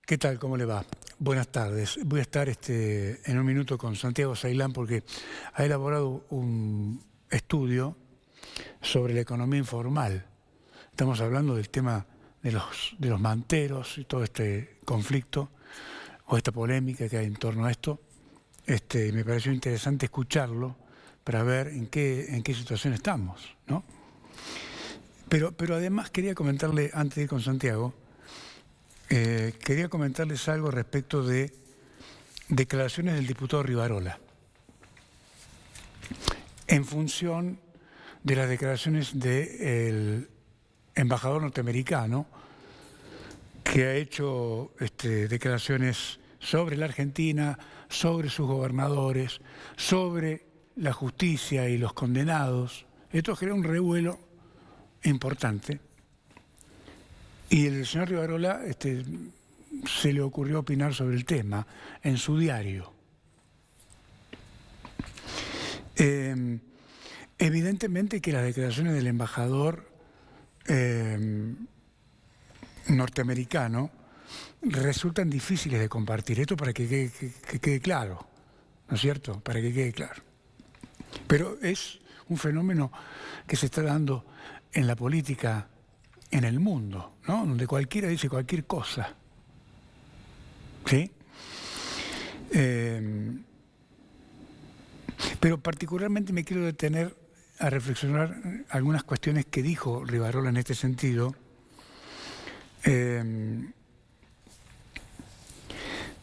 ¿Qué tal? ¿Cómo le va? Buenas tardes. Voy a estar en un minuto con Santiago Sailán porque ha elaborado un estudio sobre la economía informal. Estamos hablando del tema de los manteros y todo este conflicto o esta polémica que hay en torno a esto. Me pareció interesante escucharlo para ver en qué situación estamos, ¿no? Pero además quería comentarle, antes de ir con Santiago, quería comentarles algo respecto de declaraciones del diputado Rivarola, en función de las declaraciones del embajador norteamericano, que ha hecho declaraciones sobre la Argentina, sobre sus gobernadores, sobre la justicia y los condenados. Esto genera un revuelo importante. Y el señor Rivarola se le ocurrió opinar sobre el tema en su diario. Evidentemente que las declaraciones del embajador norteamericano resultan difíciles de compartir. Esto para que quede claro, ¿no es cierto? Para que quede claro. Pero es un fenómeno que se está dando en la política en el mundo, ¿no? Donde cualquiera dice cualquier cosa. ¿Sí? Pero particularmente me quiero detener a reflexionar algunas cuestiones que dijo Rivarola en este sentido,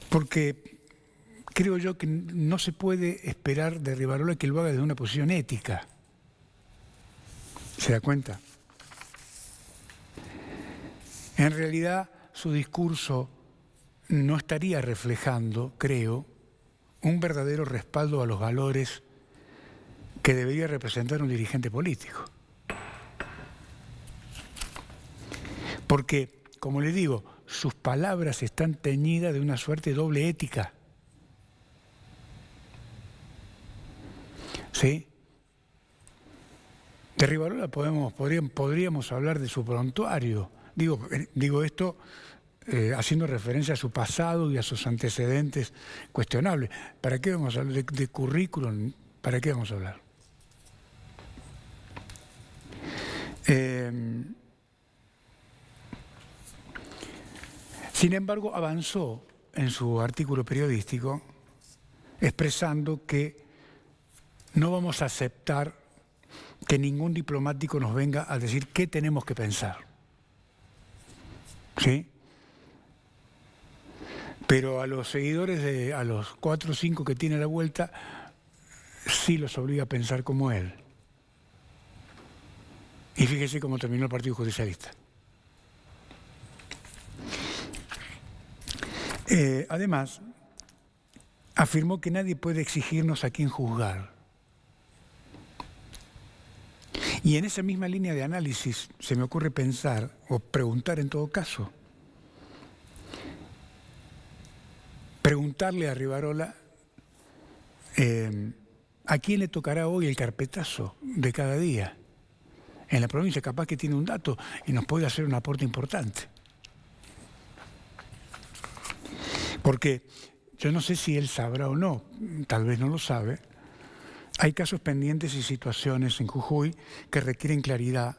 porque creo yo que no se puede esperar de Rivarola que lo haga desde una posición ética. ¿Se da cuenta? En realidad, su discurso no estaría reflejando, creo, un verdadero respaldo a los valores que debería representar un dirigente político. Porque, como le digo, sus palabras están teñidas de una suerte de doble ética. ¿Sí? De Rivarola podríamos hablar de su prontuario. Digo esto haciendo referencia a su pasado y a sus antecedentes cuestionables. ¿Para qué vamos a hablar de currículum? ¿Para qué vamos a hablar? Sin embargo, avanzó en su artículo periodístico expresando que no vamos a aceptar que ningún diplomático nos venga a decir qué tenemos que pensar. ¿Sí? Pero a los seguidores, a los 4 o 5 que tiene a la vuelta, sí los obliga a pensar como él. Y fíjese cómo terminó el Partido Justicialista. Además, afirmó que nadie puede exigirnos a quién juzgar. Y en esa misma línea de análisis se me ocurre pensar, o preguntar en todo caso, preguntarle a Rivarola a quién le tocará hoy el carpetazo de cada día. En la provincia capaz que tiene un dato y nos puede hacer un aporte importante. Porque yo no sé si él sabrá o no, tal vez no lo sabe, hay casos pendientes y situaciones en Jujuy que requieren claridad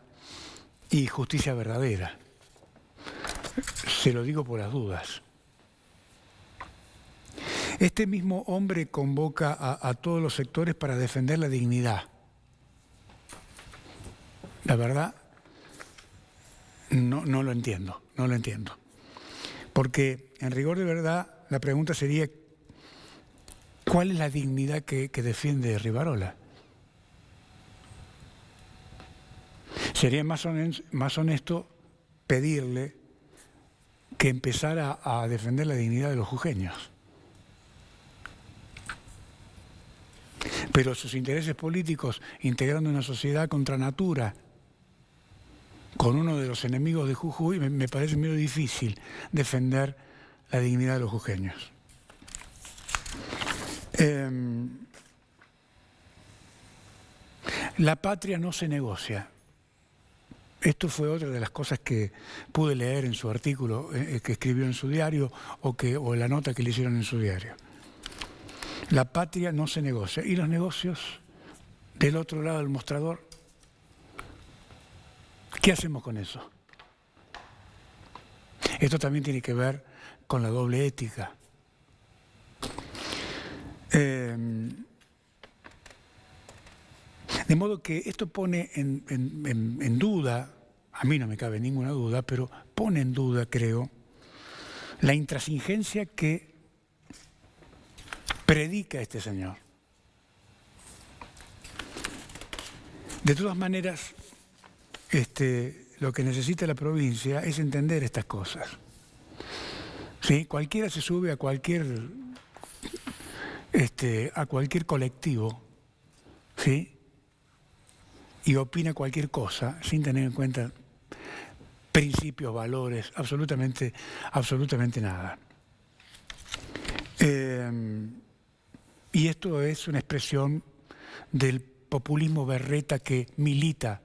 y justicia verdadera. Se lo digo por las dudas. Este mismo hombre convoca a todos los sectores para defender la dignidad. La verdad, no lo entiendo. Porque, en rigor de verdad, la pregunta sería, ¿cuál es la dignidad que defiende Rivarola? Sería más honesto pedirle que empezara a defender la dignidad de los jujeños. Pero sus intereses políticos, integrando una sociedad contra natura, con uno de los enemigos de Jujuy, me parece medio difícil defender la dignidad de los jujeños. La patria no se negocia. Esto fue otra de las cosas que pude leer en su artículo que escribió en su diario o en la nota que le hicieron en su diario. La patria no se negocia. ¿Y los negocios del otro lado del mostrador? ¿Qué hacemos con eso? Esto también tiene que ver con la doble ética. De modo que esto pone en duda, a mí no me cabe ninguna duda, pero pone en duda, creo, la intransigencia que predica este señor. De todas maneras, lo que necesita la provincia es entender estas cosas. ¿Sí? Cualquiera se sube a cualquier colectivo, ¿sí? Y opina cualquier cosa sin tener en cuenta principios, valores, absolutamente nada. Y esto es una expresión del populismo berreta que milita,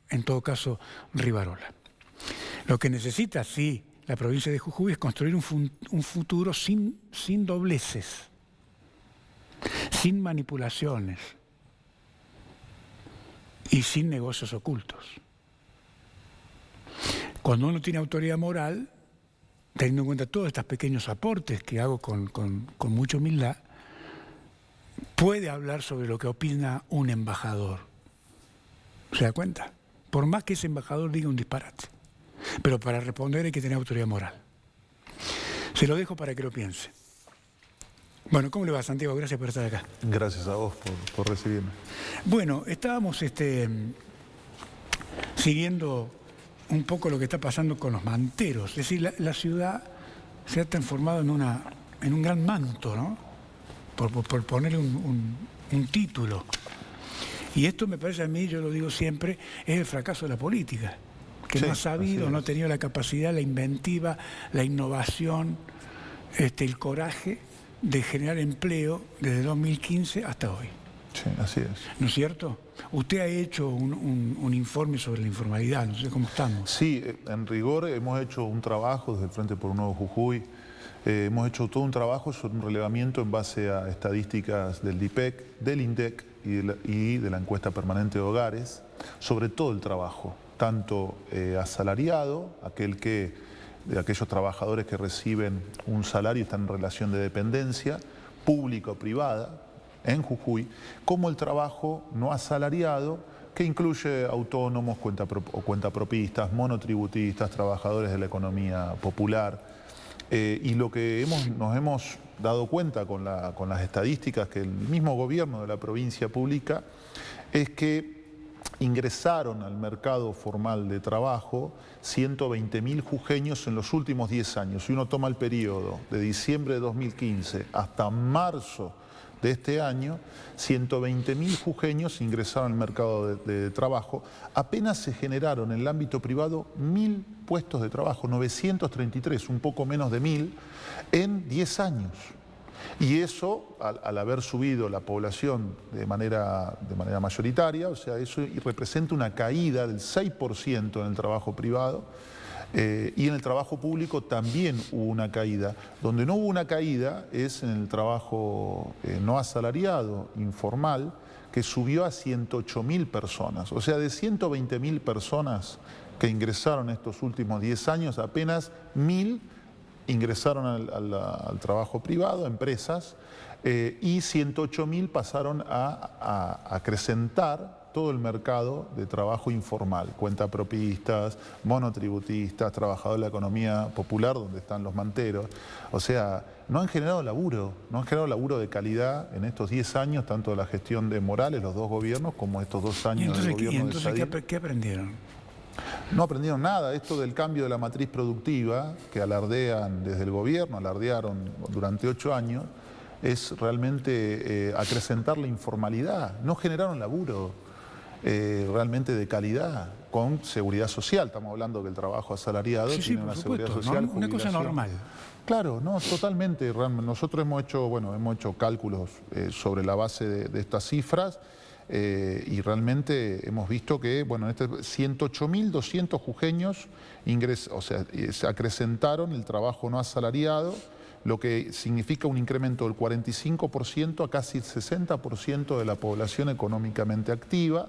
en todo caso, Rivarola. Lo que necesita, sí, la provincia de Jujuy es construir un futuro sin dobleces, sin manipulaciones y sin negocios ocultos. Cuando uno tiene autoridad moral, teniendo en cuenta todos estos pequeños aportes que hago con mucha humildad, puede hablar sobre lo que opina un embajador. ¿Se da cuenta? Por más que ese embajador diga un disparate. Pero para responder hay que tener autoridad moral. Se lo dejo para que lo piense. Bueno, ¿cómo le va, Santiago? Gracias por estar acá. Gracias a vos por recibirme. Bueno, estábamos siguiendo un poco lo que está pasando con los manteros. Es decir, la ciudad se ha transformado en un gran manto, ¿no? Por ponerle un título. Y esto me parece a mí, yo lo digo siempre, es el fracaso de la política, que sí, no ha sabido, no ha tenido la capacidad, la inventiva, la innovación, el coraje de generar empleo desde 2015 hasta hoy. Sí, así es. ¿No es cierto? Usted ha hecho un informe sobre la informalidad, no sé cómo estamos. Sí, en rigor hemos hecho un trabajo desde el Frente por un Nuevo Jujuy. Hemos hecho todo un trabajo sobre un relevamiento en base a estadísticas del DIPEC, del INDEC y de la encuesta permanente de hogares, sobre todo el trabajo, tanto asalariado, de aquellos trabajadores que reciben un salario y están en relación de dependencia, pública o privada, en Jujuy, como el trabajo no asalariado, que incluye autónomos, cuentapropistas, monotributistas, trabajadores de la economía popular. Y lo que nos hemos dado cuenta con las estadísticas que el mismo gobierno de la provincia publica es que ingresaron al mercado formal de trabajo 120.000 jujeños en los últimos 10 años. Si uno toma el periodo de diciembre de 2015 hasta marzo de este año, 120.000 jujeños ingresaron al mercado de trabajo. Apenas se generaron en el ámbito privado 1.000 puestos de trabajo, 933, un poco menos de 1.000, en 10 años. Y eso, al haber subido la población de manera mayoritaria, o sea, eso representa una caída del 6% en el trabajo privado, y en el trabajo público también hubo una caída. Donde no hubo una caída es en el trabajo no asalariado, informal, que subió a 108.000 personas. O sea, de 120.000 personas que ingresaron estos últimos 10 años, apenas 1.000 ingresaron al trabajo privado, a empresas, y 108.000 pasaron a acrecentar todo el mercado de trabajo informal, cuentapropistas, monotributistas, trabajadores de la economía popular, donde están los manteros. O sea, no han generado laburo de calidad en estos 10 años, tanto de la gestión de Morales, los dos gobiernos, como estos 2 años del gobierno de Sadir. ¿Qué aprendieron? No aprendieron nada. Esto del cambio de la matriz productiva, que alardean desde el gobierno, alardearon durante 8 años, es realmente acrecentar la informalidad. No generaron laburo realmente de calidad, con seguridad social. Estamos hablando que el trabajo asalariado tiene una seguridad social, una cosa normal. Claro, no, totalmente. Nosotros hemos hecho cálculos sobre la base de estas cifras y realmente hemos visto que, bueno, 108.200 jujeños se acrecentaron el trabajo no asalariado, lo que significa un incremento del 45% a casi el 60% de la población económicamente activa.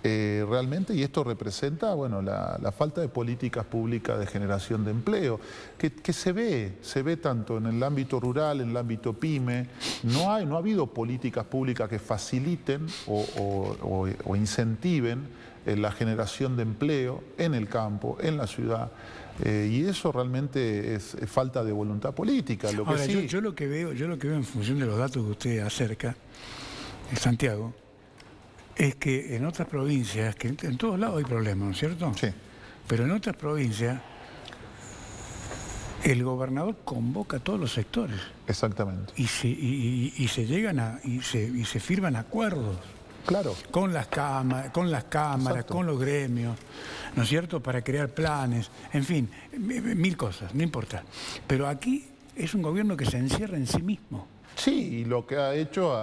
Realmente, y esto representa, bueno, la falta de políticas públicas de generación de empleo, que se ve tanto en el ámbito rural, en el ámbito pyme. No ha habido políticas públicas que faciliten o incentiven la generación de empleo en el campo, en la ciudad. Y eso realmente es falta de voluntad política. Lo que Ahora, sí... yo lo que veo en función de los datos que usted acerca, en Santiago, es que en otras provincias, que en todos lados hay problemas, ¿no es cierto? Sí. Pero en otras provincias, el gobernador convoca a todos los sectores. Exactamente. Y se llegan y se firman acuerdos. Claro. Con las cámaras, Exacto. con los gremios, ¿no es cierto? Para crear planes, en fin, mil cosas, no importa. Pero aquí es un gobierno que se encierra en sí mismo. Sí, y lo que ha hecho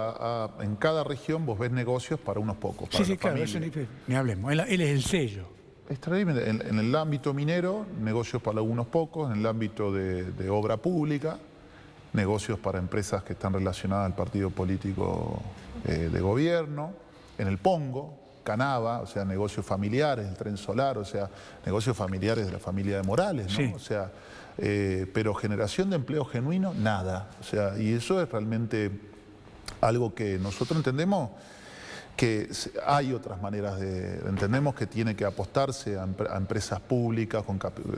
en cada región vos ves negocios para unos pocos. Para Sí, la claro, familia. eso ni hablemos. Él es el sello. Es terrible. En el ámbito minero, negocios para unos pocos. En el ámbito de obra pública, negocios para empresas que están relacionadas al partido político de gobierno. En el Pongo, Canava, o sea, negocios familiares, el Tren Solar, o sea, negocios familiares de la familia de Morales, ¿no? Sí. O sea, pero generación de empleo genuino, nada. O sea, y eso es realmente algo que nosotros entendemos que hay otras maneras entendemos que tiene que apostarse a empresas públicas,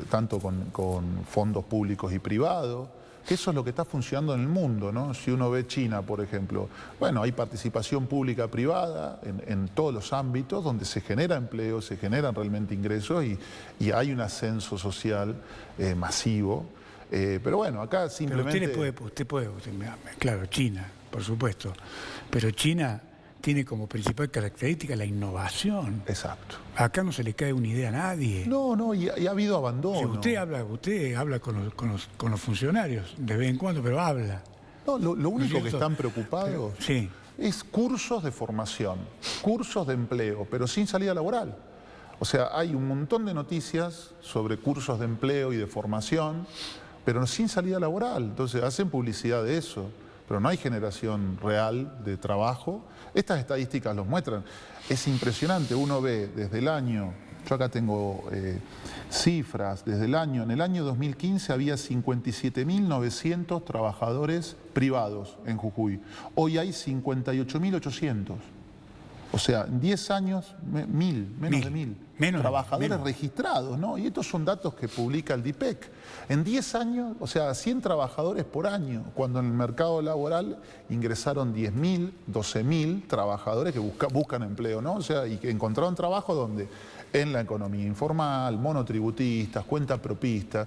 tanto con fondos públicos y privados, que eso es lo que está funcionando en el mundo, ¿no? Si uno ve China, por ejemplo, bueno, hay participación pública-privada en todos los ámbitos donde se genera empleo, se generan realmente ingresos y hay un ascenso social masivo. Pero bueno, acá simplemente... Pero claro, China, por supuesto, pero China tiene como principal característica la innovación. Exacto. Acá no se le cae una idea a nadie. No, y ha habido abandono. Si usted habla con los funcionarios de vez en cuando, pero habla. No, lo único ¿no que están preocupados sí. es cursos de formación, cursos de empleo, pero sin salida laboral. O sea, hay un montón de noticias sobre cursos de empleo y de formación, pero sin salida laboral. Entonces hacen publicidad de eso, pero no hay generación real de trabajo. Estas estadísticas los muestran. Es impresionante, uno ve desde el año, yo acá tengo cifras, en el año 2015 había 57.900 trabajadores privados en Jujuy. Hoy hay 58.800. O sea, en 10 años, menos de 1.000 trabajadores registrados, ¿no? Y estos son datos que publica el DIPEC. En 10 años, o sea, 100 trabajadores por año, cuando en el mercado laboral ingresaron 10.000, 12.000 trabajadores que buscan empleo, ¿no? O sea, y que encontraron trabajo donde en la economía informal, monotributistas, cuentapropistas.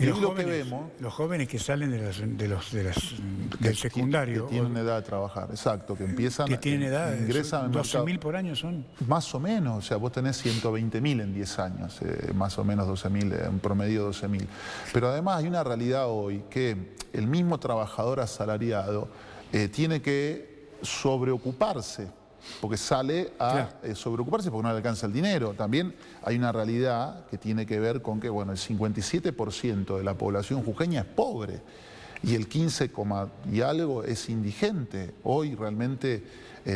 Y los jóvenes que salen del secundario. Que tienen edad de trabajar, exacto, que empiezan... Que tienen edad, ingresan 12.000 por año son. Más o menos, o sea, vos tenés 120.000 en 10 años, más o menos 12.000, en promedio 12.000. Pero además hay una realidad hoy que el mismo trabajador asalariado tiene que sobreocuparse, porque sale a sobreocuparse porque no le alcanza el dinero. También hay una realidad que tiene que ver con que, bueno, el 57% de la población jujeña es pobre y el 15, y algo es indigente. Hoy realmente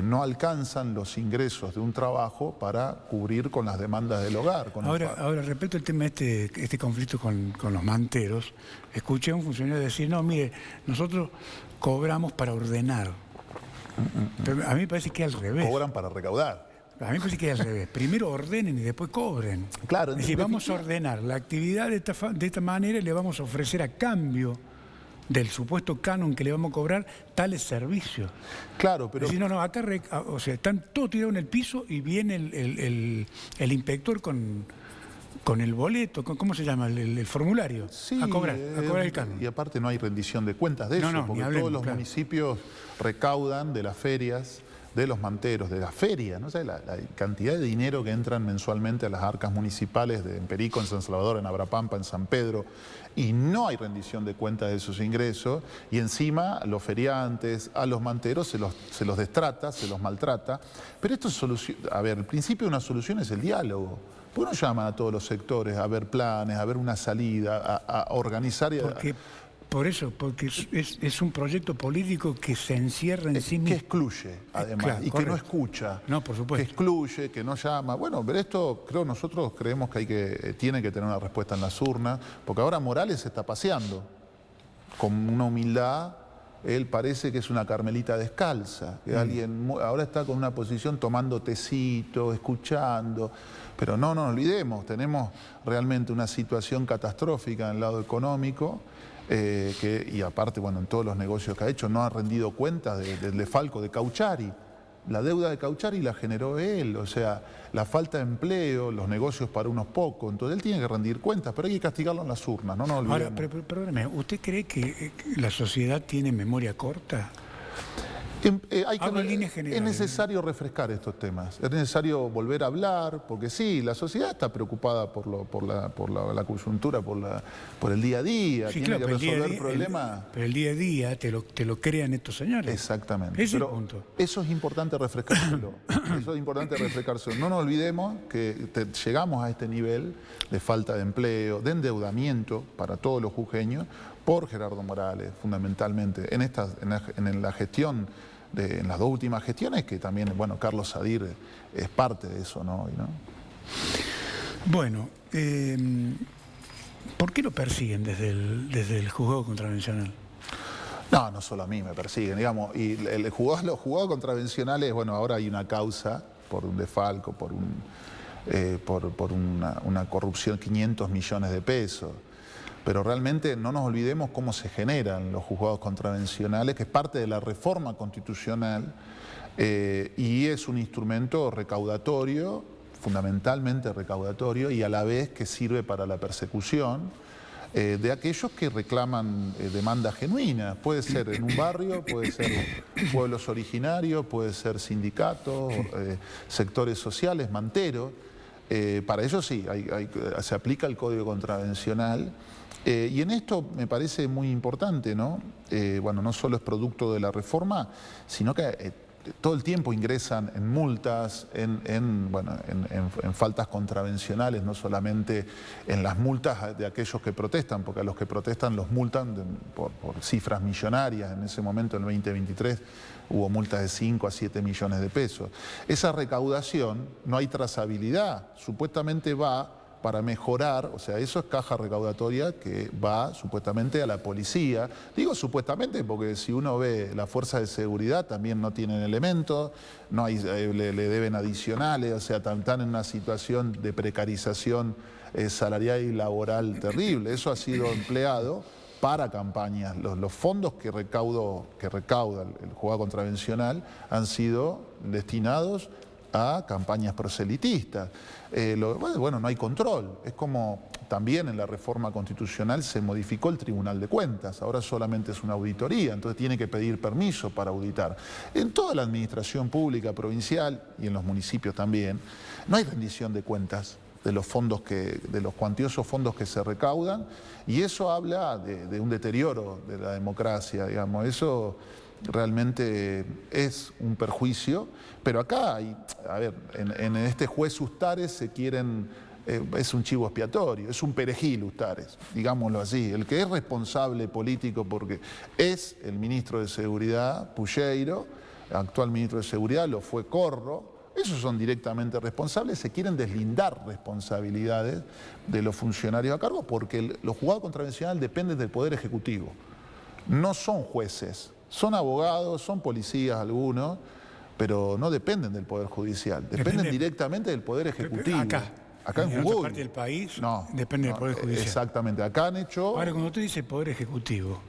no alcanzan los ingresos de un trabajo para cubrir con las demandas del hogar. Ahora, respecto al tema de este conflicto con los manteros, escuché a un funcionario decir, no, mire, nosotros cobramos para ordenar. Pero a mí me parece que es al revés. Cobran para recaudar. A mí me parece que es al revés. Primero ordenen y después cobren. Claro, es decir, vamos a ordenar la actividad de esta manera y le vamos a ofrecer a cambio del supuesto canon que le vamos a cobrar tales servicios. Claro, pero... Es decir, no, acá o sea, están todos tirados en el piso y viene el inspector con el boleto, ¿cómo se llama? El formulario, sí, a cobrar el canon. Y aparte no hay rendición de cuentas de eso, porque todos los municipios recaudan de las ferias de los manteros, de la feria, no sé, la cantidad de dinero que entran mensualmente a las arcas municipales en Perico, en San Salvador, en Abrapampa, en San Pedro, y no hay rendición de cuentas de esos ingresos, y encima a los feriantes, a los manteros se los destrata, se los maltrata. Pero esto es solución. A ver, el principio de una solución es el diálogo. ¿Por qué no llaman a todos los sectores a ver planes, a ver una salida, a organizar? Porque es un proyecto político que se encierra en sí mismo. Que excluye, además, claro, y correcto. Que no escucha. No, por supuesto. Que excluye, que no llama. Bueno, pero esto nosotros creemos que tiene que tener una respuesta en las urnas, porque ahora Morales se está paseando con una humildad. Él parece que es una carmelita descalza, que alguien ahora está con una posición tomando tecito, escuchando. Pero no nos olvidemos, tenemos realmente una situación catastrófica en el lado económico, y aparte, bueno, en todos los negocios que ha hecho, no ha rendido cuentas del desfalco de Cauchari. La deuda de Cauchari la generó él, o sea, la falta de empleo, los negocios para unos pocos. Entonces él tiene que rendir cuentas, pero hay que castigarlo en las urnas, no nos olvidemos. Ahora, pero perdóneme, ¿usted cree que la sociedad tiene memoria corta? Hablo en líneas generales. Es necesario refrescar estos temas, es necesario volver a hablar, porque sí, la sociedad está preocupada por la coyuntura, por el día a día, Sí, tiene claro, que resolver problemas. Pero el día a día te lo crean estos señores. Exactamente. Ese es el Pero punto. eso es importante refrescárselo. Eso es importante refrescárselo. No nos olvidemos que llegamos a este nivel de falta de empleo, de endeudamiento para todos los jujeños, por Gerardo Morales, fundamentalmente, en la gestión, en las dos últimas gestiones, que también, bueno, Carlos Sadir es parte de eso, ¿no? Bueno, ¿por qué lo persiguen desde el juzgado contravencional? No solo a mí me persiguen, digamos, y los juzgados contravencionales, bueno, ahora hay una causa por un desfalco, por una corrupción, 500 millones de pesos. Pero realmente no nos olvidemos cómo se generan los juzgados contravencionales, que es parte de la reforma constitucional, y es un instrumento recaudatorio, fundamentalmente recaudatorio, y a la vez que sirve para la persecución de aquellos que reclaman demandas genuinas. Puede ser en un barrio, puede ser pueblos originarios, puede ser sindicatos, sectores sociales, manteros. Para ello sí, se aplica el Código Contravencional. Y en esto me parece muy importante, ¿no? Bueno, no solo es producto de la reforma, sino que todo el tiempo ingresan en multas, en faltas contravencionales, no solamente en las multas de aquellos que protestan, porque a los que protestan los multan por cifras millonarias. En ese momento, en el 2023, hubo multas de 5 a 7 millones de pesos. Esa recaudación, no hay trazabilidad, supuestamente va para mejorar, o sea, eso es caja recaudatoria que va supuestamente a la policía. Digo supuestamente porque si uno ve las fuerzas de seguridad también no tienen elementos, no hay, le deben adicionales, o sea, están en una situación de precarización salarial y laboral terrible. Eso ha sido empleado para campañas. Los fondos que recauda el juzgado contravencional han sido destinados a campañas proselitistas. Bueno, no hay control. Es como también en la reforma constitucional se modificó el Tribunal de Cuentas. Ahora solamente es una auditoría, entonces tiene que pedir permiso para auditar. En toda la administración pública provincial y en los municipios también, no hay rendición de cuentas de los cuantiosos fondos que se recaudan, y eso habla de un deterioro de la democracia, digamos. Eso realmente es un perjuicio, pero acá hay, a ver, en este juez Ustares es un chivo expiatorio, es un perejil Ustares, digámoslo así. El que es responsable político, porque es el ministro de Seguridad, Pulleiro, actual ministro de Seguridad, lo fue Corro. Esos son directamente responsables, se quieren deslindar responsabilidades de los funcionarios a cargo, porque los juzgados contravencionales dependen del Poder Ejecutivo. No son jueces, son abogados, son policías algunos, pero no dependen del Poder Judicial, dependen directamente del Poder Ejecutivo. Acá en otra parte del país depende del Poder Judicial. Exactamente, acá han hecho... Ahora, cuando usted dice Poder Ejecutivo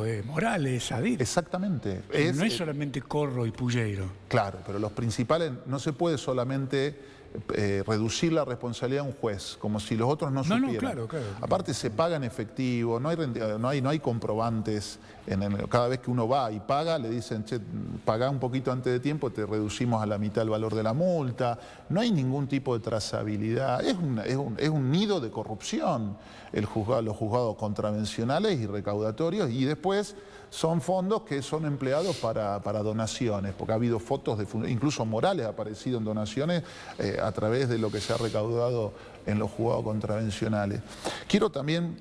es Morales, Sadir. Exactamente. No es solamente Corro y Pulleiro. Claro, pero los principales, no se puede solamente reducir la responsabilidad de un juez, como si los otros no supieran. No, claro, claro. Aparte se paga en efectivo, no hay comprobantes. Cada vez que uno va y paga, le dicen, che, pagá un poquito antes de tiempo, te reducimos a la mitad el valor de la multa. No hay ningún tipo de trazabilidad. Es un nido de corrupción los juzgados contravencionales y recaudatorios, y después son fondos que son empleados para donaciones, porque ha habido fotos, incluso Morales ha aparecido en donaciones a través de lo que se ha recaudado en los juzgados contravencionales. Quiero también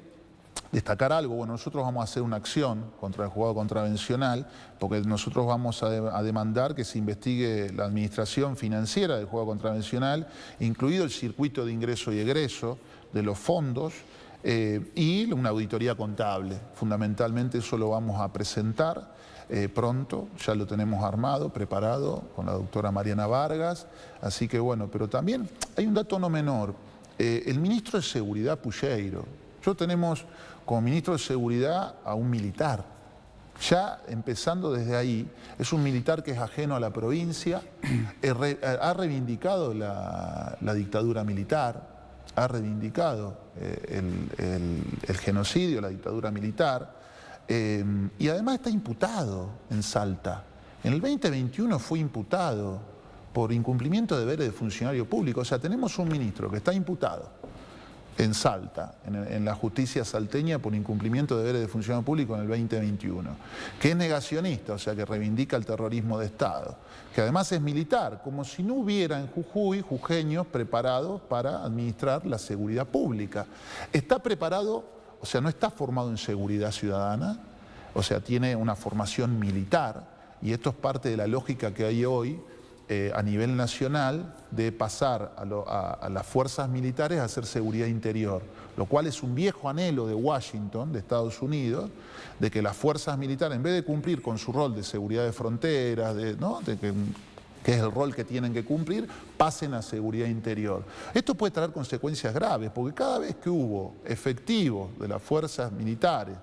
destacar algo. Bueno, nosotros vamos a hacer una acción contra el juzgado contravencional, porque nosotros vamos a demandar que se investigue la administración financiera del juzgado contravencional, incluido el circuito de ingreso y egreso de los fondos, y una auditoría contable. Fundamentalmente eso lo vamos a presentar pronto, ya lo tenemos armado, preparado con la doctora Mariana Vargas, así que bueno, pero también hay un dato no menor. El ministro de Seguridad, Pulleiro, tenemos como ministro de Seguridad a un militar. Ya empezando desde ahí, es un militar que es ajeno a la provincia, ha reivindicado la dictadura militar, ha reivindicado el genocidio, la dictadura militar, y además está imputado en Salta. En el 2021 fue imputado por incumplimiento de deberes de funcionario público. O sea, tenemos un ministro que está imputado en Salta, en la justicia salteña, por incumplimiento de deberes de funcionario público en el 2021, que es negacionista, o sea, que reivindica el terrorismo de Estado, que además es militar, como si no hubiera en Jujuy jujeños preparados para administrar la seguridad pública. Está preparado, o sea, no está formado en seguridad ciudadana, o sea, tiene una formación militar, y esto es parte de la lógica que hay hoy a nivel nacional de pasar a las fuerzas militares a hacer seguridad interior, lo cual es un viejo anhelo de Washington, de Estados Unidos, de que las fuerzas militares, en vez de cumplir con su rol de seguridad de fronteras, que es el rol que tienen que cumplir, pasen a seguridad interior. Esto puede traer consecuencias graves, porque cada vez que hubo efectivos de las fuerzas militares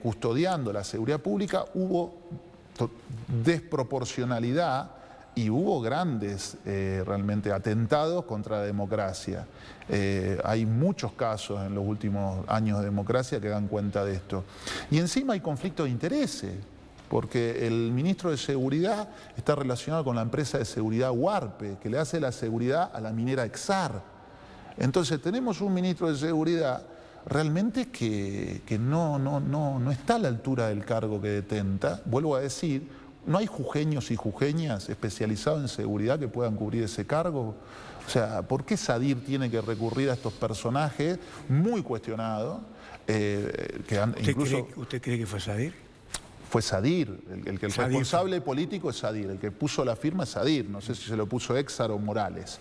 custodiando la seguridad pública, hubo desproporcionalidad y hubo grandes realmente atentados contra la democracia. Hay muchos casos en los últimos años de democracia que dan cuenta de esto. Y encima hay conflicto de intereses, porque el ministro de Seguridad está relacionado con la empresa de seguridad Huarpe, que le hace la seguridad a la minera Exar. Entonces tenemos un ministro de Seguridad realmente que no está a la altura del cargo que detenta. Vuelvo a decir, no hay jujeños y jujeñas especializados en seguridad que puedan cubrir ese cargo. O sea, ¿por qué Sadir tiene que recurrir a estos personajes muy cuestionados? ¿Usted cree que fue Sadir? Fue Sadir, el responsable político es Sadir, el que puso la firma es Sadir, no sé si se lo puso Exar o Morales.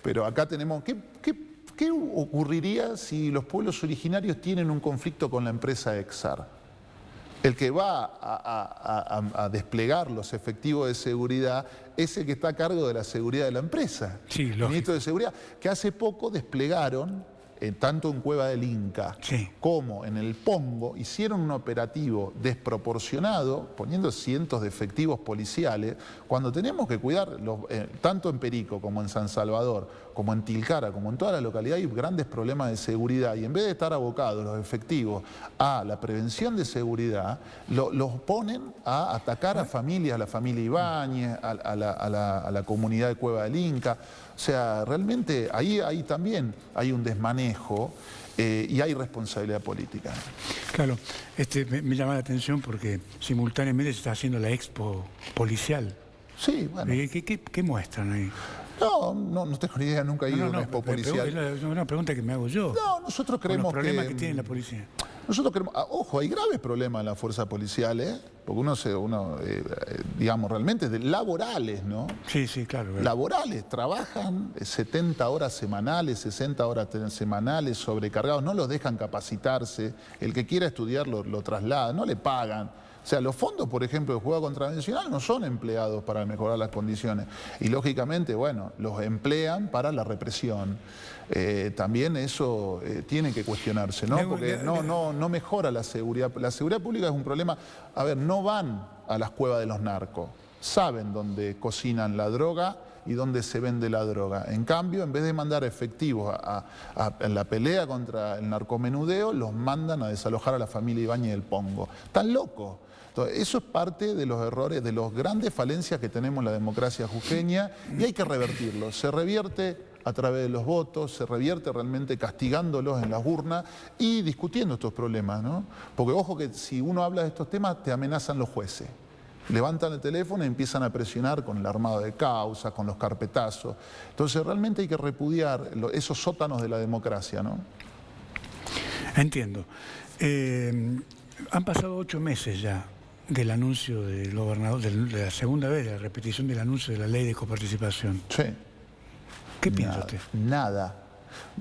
Pero acá tenemos, ¿qué ocurriría si los pueblos originarios tienen un conflicto con la empresa Exar? El que va a desplegar los efectivos de seguridad es el que está a cargo de la seguridad de la empresa. Sí, el ministro de Seguridad, que hace poco desplegaron, tanto en Cueva del Inca como en el Pongo, hicieron un operativo desproporcionado, poniendo cientos de efectivos policiales, cuando tenemos que cuidar, tanto en Perico como en San Salvador, como en Tilcara, como en toda la localidad, hay grandes problemas de seguridad, y en vez de estar abocados los efectivos a la prevención de seguridad, los ponen a atacar a familias, a la familia Ibáñez, a la comunidad de Cueva del Inca. O sea, realmente ahí también hay un desmanejo y hay responsabilidad política. Claro, me llama la atención porque simultáneamente se está haciendo la expo policial. Sí, bueno. ¿Qué muestran ahí? No tengo ni idea, nunca he ido a una expo policial. Es una pregunta que me hago yo. No, nosotros creemos los problemas que tiene la policía. Nosotros creemos, ojo, hay graves problemas en la fuerza policial, porque digamos, realmente laborales, ¿no? Sí, claro. Laborales, trabajan 70 horas semanales, 60 horas semanales, sobrecargados, no los dejan capacitarse, el que quiera estudiar lo traslada, no le pagan. O sea, los fondos, por ejemplo, del juzgado contravencional no son empleados para mejorar las condiciones. Y lógicamente, bueno, los emplean para la represión. También eso tiene que cuestionarse, ¿no? Porque no mejora la seguridad. La seguridad pública es un problema. A ver, no van a las cuevas de los narcos. Saben dónde cocinan la droga y donde se vende la droga. En cambio, en vez de mandar efectivos en la pelea contra el narcomenudeo, los mandan a desalojar a la familia Ibáñez del Pongo. ¡Están locos! Entonces, eso es parte de los errores, de las grandes falencias que tenemos en la democracia jujeña y hay que revertirlo. Se revierte a través de los votos, se revierte realmente castigándolos en las urnas y discutiendo estos problemas, ¿no? Porque ojo que si uno habla de estos temas te amenazan los jueces. Levantan el teléfono y empiezan a presionar con el armado de causas, con los carpetazos. Entonces realmente hay que repudiar esos sótanos de la democracia, ¿no? Entiendo. Han pasado 8 meses ya del anuncio del gobernador, de la segunda vez, de la repetición del anuncio de la ley de coparticipación. Sí. ¿Qué piensa usted? Nada.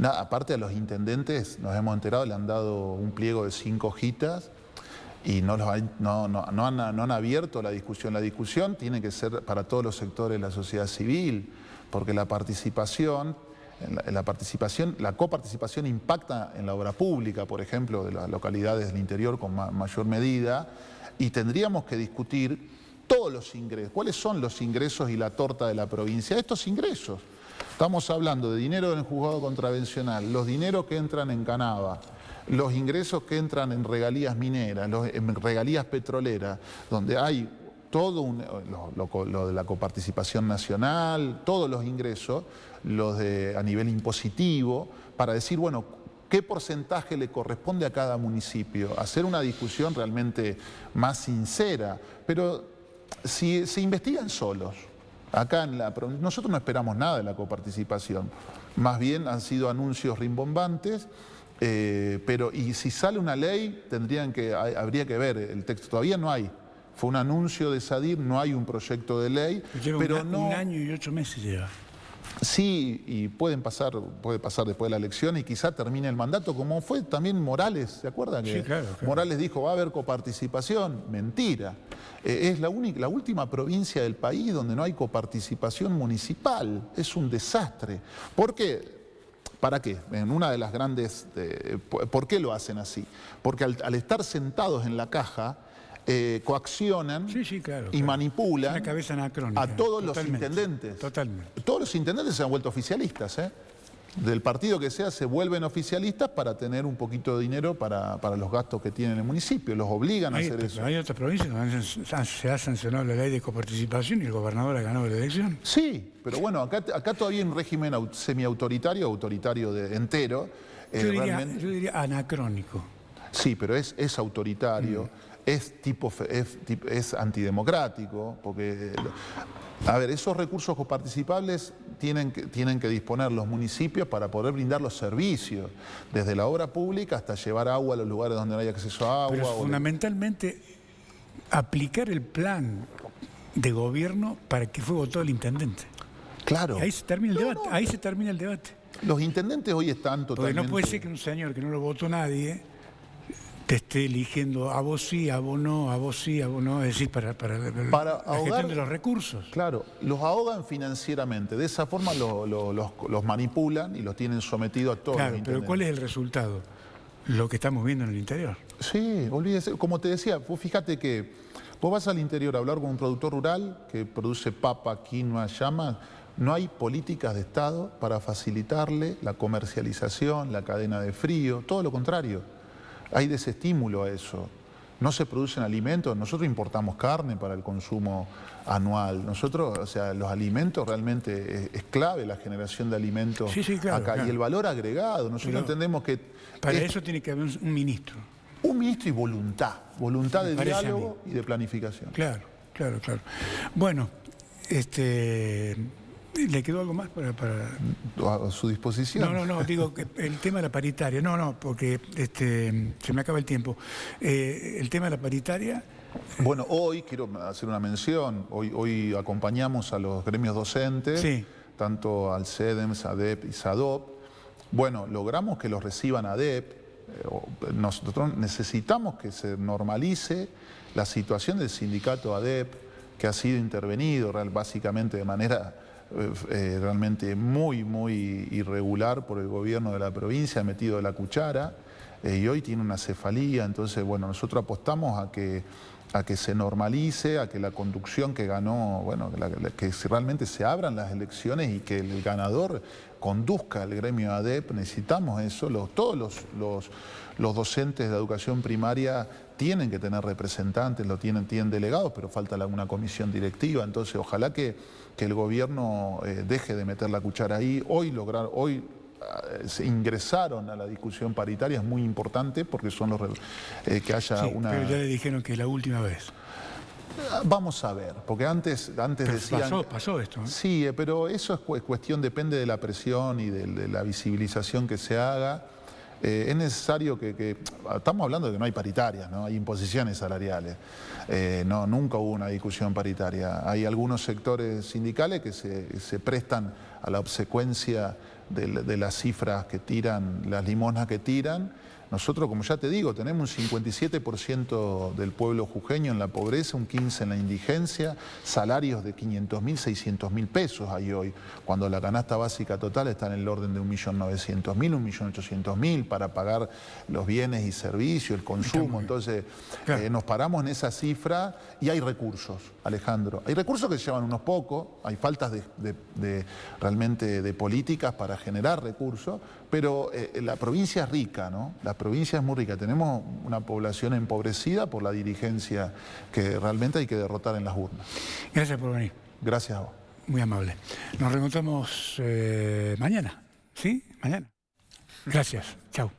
Aparte a los intendentes, nos hemos enterado, le han dado un pliego de 5 hojitas y no han abierto la discusión. La discusión tiene que ser para todos los sectores de la sociedad civil, porque la participación, la coparticipación impacta en la obra pública, por ejemplo, de las localidades del interior con mayor medida, y tendríamos que discutir todos los ingresos. ¿Cuáles son los ingresos y la torta de la provincia? Estos ingresos. Estamos hablando de dinero del juzgado contravencional, los dineros que entran en Canava, los ingresos que entran en regalías mineras, en regalías petroleras, donde hay todo lo de la coparticipación nacional, todos los ingresos, a nivel impositivo, para decir, bueno, ¿qué porcentaje le corresponde a cada municipio? Hacer una discusión realmente más sincera, pero si se investigan solos. Acá nosotros no esperamos nada de la coparticipación, más bien han sido anuncios rimbombantes, y si sale una ley habría que ver el texto, todavía no hay. Fue un anuncio de SADIR, no hay un proyecto de ley. Lleva un año y 8 meses lleva. Sí, y puede pasar después de la elección y quizá termine el mandato, como fue también Morales, ¿se acuerdan? Sí, claro. Morales dijo, va a haber coparticipación. Mentira. Es la última provincia del país donde no hay coparticipación municipal. Es un desastre. ¿Por qué? ¿Para qué? En una de las grandes... ¿Por qué lo hacen así? Porque al estar sentados en la caja, coaccionan y manipulan a todos los intendentes. Totalmente. Todos los intendentes se han vuelto oficialistas, ¿eh? Del partido que sea se vuelven oficialistas para tener un poquito de dinero para los gastos que tienen en el municipio. Los obligan a hacer eso. Hay otras provincias donde se ha sancionado la ley de coparticipación y el gobernador ha ganado la elección. Sí, pero bueno, acá todavía hay un régimen semiautoritario, entero. Yo diría anacrónico. Sí, pero es autoritario. Es antidemocrático, porque, a ver, esos recursos coparticipables tienen que disponer los municipios para poder brindar los servicios, desde la obra pública hasta llevar agua a los lugares donde no hay acceso a agua. Pero fundamentalmente aplicar el plan de gobierno para que fue votado el intendente. Claro. Y ahí se termina el debate. Ahí se termina el debate. Los intendentes hoy están totalmente... Porque no puede ser que un señor que no lo votó nadie te esté eligiendo a vos sí, a vos no, a vos sí, a vos no, es decir, para la gestión de los recursos. Claro, los ahogan financieramente, de esa forma los manipulan y los tienen sometidos a todos. Claro, pero ¿cuál es el resultado? Lo que estamos viendo en el interior. Sí, olvídese, como te decía, vos fíjate que vos vas al interior a hablar con un productor rural que produce papa, quinoa, llama, no hay políticas de Estado para facilitarle la comercialización, la cadena de frío, todo lo contrario. Hay desestímulo a eso. No se producen alimentos. Nosotros importamos carne para el consumo anual. Nosotros, o sea, los alimentos realmente es clave la generación de alimentos acá. Claro. Y el valor agregado. Nosotros entendemos que... Para eso tiene que haber un ministro. Un ministro y voluntad de diálogo y de planificación. Claro. Bueno, ¿le quedó algo más para...? A su disposición. No, digo que el tema de la paritaria. No, porque se me acaba el tiempo. El tema de la paritaria... Bueno, hoy quiero hacer una mención. Hoy acompañamos a los gremios docentes, tanto al CEDEMS, ADEP y SADOP. Bueno, logramos que los reciban ADEP. Nosotros necesitamos que se normalice la situación del sindicato ADEP, que ha sido intervenido básicamente de manera... realmente muy irregular por el gobierno de la provincia, ha metido la cuchara y hoy tiene una cefalía. Entonces, bueno, nosotros apostamos a que a que se normalice, a que la conducción que ganó, bueno, que realmente se abran las elecciones y que el ganador conduzca el gremio ADEP. Necesitamos eso. Todos los docentes de educación primaria tienen que tener representantes, tienen delegados, pero falta una comisión directiva. Entonces, ojalá que el gobierno deje de meter la cuchara ahí. Hoy se ingresaron a la discusión paritaria, es muy importante porque son los que haya una... Pero ya le dijeron que es la última vez. Vamos a ver, porque antes decían... Pasó esto, ¿eh? Sí, pero eso es cuestión, depende de la presión y de la visibilización que se haga. Es necesario estamos hablando de que no hay paritarias, ¿no? Hay imposiciones salariales. Nunca hubo una discusión paritaria. Hay algunos sectores sindicales que se prestan a la obsecuencia de las cifras que tiran, las limosnas que tiran. Nosotros, como ya te digo, tenemos un 57% del pueblo jujeño en la pobreza, un 15% en la indigencia, salarios de 500.000, 600.000 pesos hay hoy, cuando la canasta básica total está en el orden de 1.900.000, 1.800.000 para pagar los bienes y servicios, el consumo. Entonces, claro, nos paramos en esa cifra y hay recursos, Alejandro. Hay recursos que se llevan unos pocos, hay faltas realmente de políticas para generar recursos, pero la provincia es rica, ¿no? La provincia es muy rica. Tenemos una población empobrecida por la dirigencia que realmente hay que derrotar en las urnas. Gracias por venir. Gracias a vos. Muy amable. Nos reencontramos mañana, ¿sí? Mañana. Gracias. Chao.